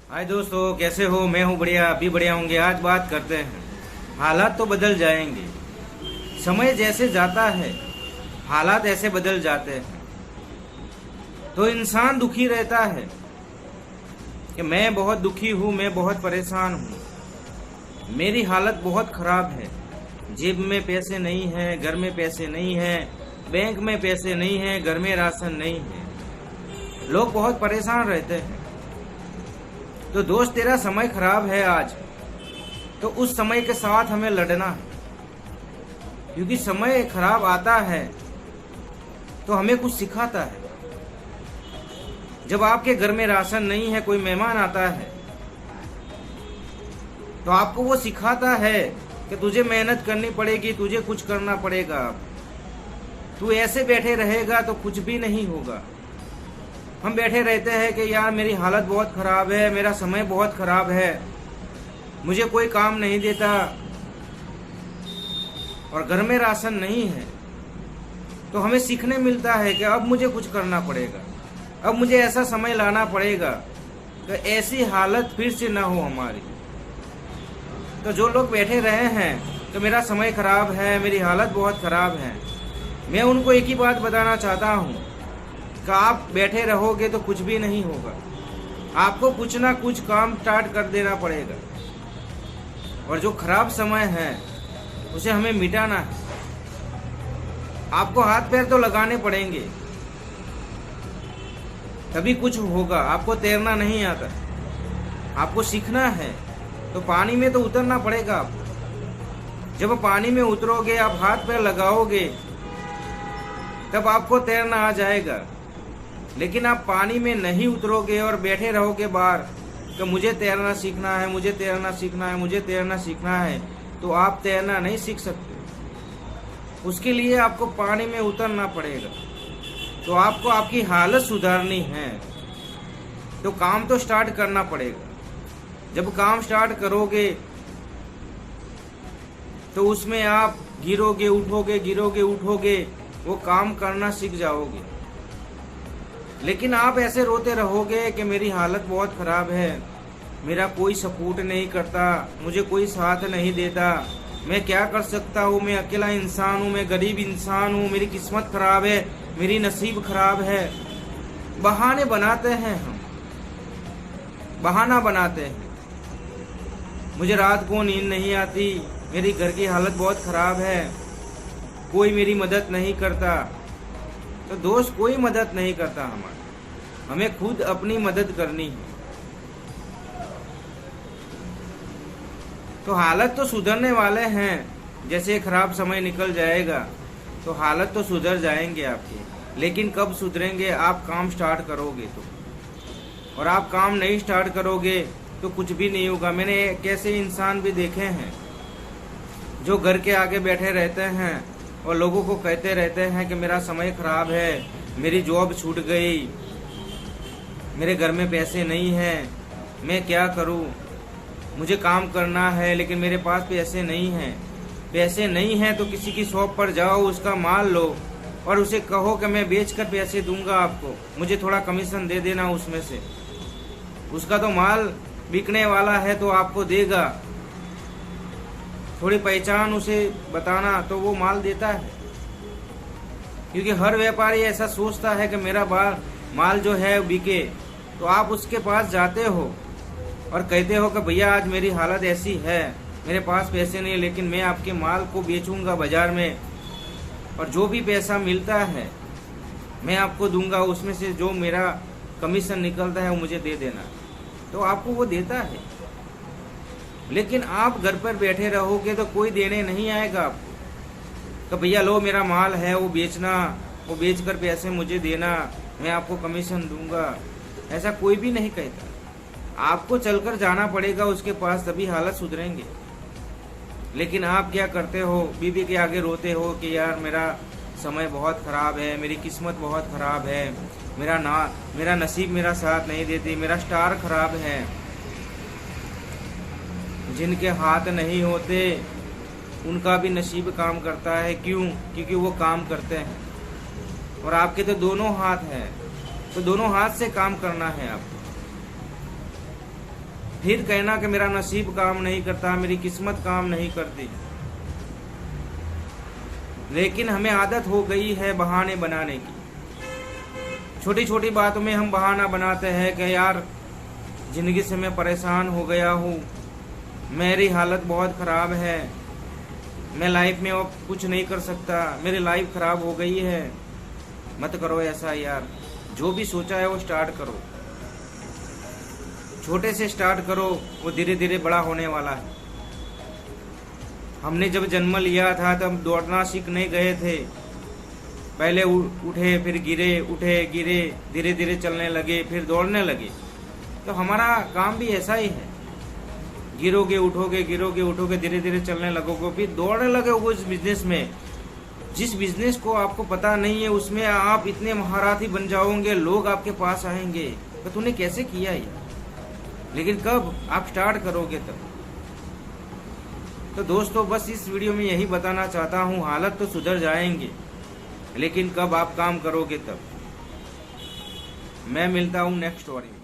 हाय दोस्तों, कैसे हो? मैं हूँ बढ़िया, अभी बढ़िया होंगे। आज बात करते हैं, हालात तो बदल जाएंगे। समय जैसे जाता है हालात ऐसे बदल जाते हैं। तो इंसान दुखी रहता है कि मैं बहुत दुखी हूँ, मैं बहुत परेशान हूँ, मेरी हालत बहुत खराब है। जेब में पैसे नहीं है, घर में पैसे नहीं है, बैंक में पैसे नहीं है, घर में राशन नहीं है। लोग बहुत परेशान रहते हैं। तो दोस्त, तेरा समय खराब है आज, तो उस समय के साथ हमें लड़ना है। क्योंकि समय खराब आता है तो हमें कुछ सिखाता है। जब आपके घर में राशन नहीं है, कोई मेहमान आता है तो आपको वो सिखाता है कि तुझे मेहनत करनी पड़ेगी, तुझे कुछ करना पड़ेगा। तू ऐसे बैठे रहेगा तो कुछ भी नहीं होगा। हम बैठे रहते हैं कि यार मेरी हालत बहुत खराब है, मेरा समय बहुत खराब है, मुझे कोई काम नहीं देता, और घर में राशन नहीं है। तो हमें सीखने मिलता है कि अब मुझे कुछ करना पड़ेगा, अब मुझे ऐसा समय लाना पड़ेगा कि ऐसी हालत फिर से ना हो हमारी। तो जो लोग बैठे रहे हैं कि मेरा समय खराब है, मेरी हालत बहुत खराब है, मैं उनको एक ही बात बताना चाहता हूँ कि आप बैठे रहोगे तो कुछ भी नहीं होगा। आपको कुछ ना कुछ काम स्टार्ट कर देना पड़ेगा, और जो खराब समय है उसे हमें मिटाना है। आपको हाथ पैर तो लगाने पड़ेंगे, तभी कुछ होगा। आपको तैरना नहीं आता, आपको सीखना है तो पानी में तो उतरना पड़ेगा आपको। जब पानी में उतरोगे, आप हाथ पैर लगाओगे, तब आपको तैरना आ जाएगा। लेकिन आप पानी में नहीं उतरोगे और बैठे रहोगे बाहर कि मुझे तैरना सीखना है, मुझे तैरना सीखना है, मुझे तैरना सीखना है, तो आप तैरना नहीं सीख सकते। उसके लिए आपको पानी में उतरना पड़ेगा। तो आपको आपकी हालत सुधारनी है तो काम तो स्टार्ट करना पड़ेगा। जब काम स्टार्ट करोगे तो उसमें आप गिरोगे उठोगे, गिरोगे उठोगे, वो काम करना सीख जाओगे। लेकिन आप ऐसे रोते रहोगे कि मेरी हालत बहुत खराब है, मेरा कोई सपोर्ट नहीं करता, मुझे कोई साथ नहीं देता, मैं क्या कर सकता हूँ, मैं अकेला इंसान हूँ, मैं गरीब इंसान हूँ, मेरी किस्मत खराब है, मेरी नसीब खराब है। बहाने बनाते हैं हम, बहाना बनाते हैं। मुझे रात को नींद नहीं आती, मेरी घर की हालत बहुत खराब है, कोई मेरी मदद नहीं करता। तो दोस्त, कोई मदद नहीं करता हमारी, हमें खुद अपनी मदद करनी है। तो हालत तो सुधरने वाले हैं। जैसे खराब समय निकल जाएगा तो हालत तो सुधर जाएंगे आपके। लेकिन कब सुधरेंगे? आप काम स्टार्ट करोगे तो। और आप काम नहीं स्टार्ट करोगे तो कुछ भी नहीं होगा। मैंने कैसे इंसान भी देखे हैं जो घर के आगे बैठे रहते हैं और लोगों को कहते रहते हैं कि मेरा समय खराब है, मेरी जॉब छूट गई, मेरे घर में पैसे नहीं हैं, मैं क्या करूं, मुझे काम करना है लेकिन मेरे पास पैसे नहीं हैं। पैसे नहीं हैं तो किसी की शॉप पर जाओ, उसका माल लो और उसे कहो कि मैं बेचकर पैसे दूंगा आपको, मुझे थोड़ा कमीशन दे देना उसमें से। उसका तो माल बिकने वाला है तो आपको देगा। थोड़ी पहचान उसे बताना तो वो माल देता है। क्योंकि हर व्यापारी ऐसा सोचता है कि मेरा माल जो है बिके। तो आप उसके पास जाते हो और कहते हो कि भैया आज मेरी हालत ऐसी है, मेरे पास पैसे नहीं, लेकिन मैं आपके माल को बेचूंगा बाजार में, और जो भी पैसा मिलता है मैं आपको दूंगा, उसमें से जो मेरा कमीशन निकलता है वो मुझे दे देना। तो आपको वो देता है। लेकिन आप घर पर बैठे रहोगे तो कोई देने नहीं आएगा आपको। तो भैया लो मेरा माल है, वो बेचना, वो बेचकर पैसे मुझे देना, मैं आपको कमीशन दूंगा, ऐसा कोई भी नहीं कहता। आपको चलकर जाना पड़ेगा उसके पास, तभी हालत सुधरेंगे। लेकिन आप क्या करते हो? बीवी के आगे रोते हो कि यार मेरा समय बहुत खराब है, मेरी किस्मत बहुत खराब है, मेरा नसीब मेरा साथ नहीं देती, मेरा स्टार खराब है। जिनके हाथ नहीं होते उनका भी नसीब काम करता है। क्यों? क्योंकि वो काम करते हैं। और आपके तो दोनों हाथ हैं, तो दोनों हाथ से काम करना है आपको। फिर कहना कि मेरा नसीब काम नहीं करता, मेरी किस्मत काम नहीं करती। लेकिन हमें आदत हो गई है बहाने बनाने की। छोटी छोटी बातों में हम बहाना बनाते हैं कि यार जिंदगी से मैं परेशान हो गया हूँ, मेरी हालत बहुत ख़राब है, मैं लाइफ में अब कुछ नहीं कर सकता, मेरी लाइफ ख़राब हो गई है। मत करो ऐसा यार, जो भी सोचा है वो स्टार्ट करो। छोटे से स्टार्ट करो, वो धीरे धीरे बड़ा होने वाला है। हमने जब जन्म लिया था तब दौड़ना सीखने गए थे। पहले उठे फिर गिरे, उठे गिरे, धीरे धीरे चलने लगे, फिर दौड़ने लगे। तो हमारा काम भी ऐसा ही है, गिरोगे उठोगे, गिरोगे उठोगे, धीरे धीरे चलने लगोगे, फिर दौड़ने लगोगे उस बिजनेस में। जिस बिजनेस को आपको पता नहीं है उसमें आप इतने महारथी बन जाओगे, लोग आपके पास आएंगे तो तूने कैसे किया यार। लेकिन कब आप स्टार्ट करोगे तब। तो दोस्तों बस इस वीडियो में यही बताना चाहता हूँ, हालत तो सुधर जाएंगे लेकिन कब आप काम करोगे तब। मैं मिलता हूँ नेक्स्ट स्टोरी में।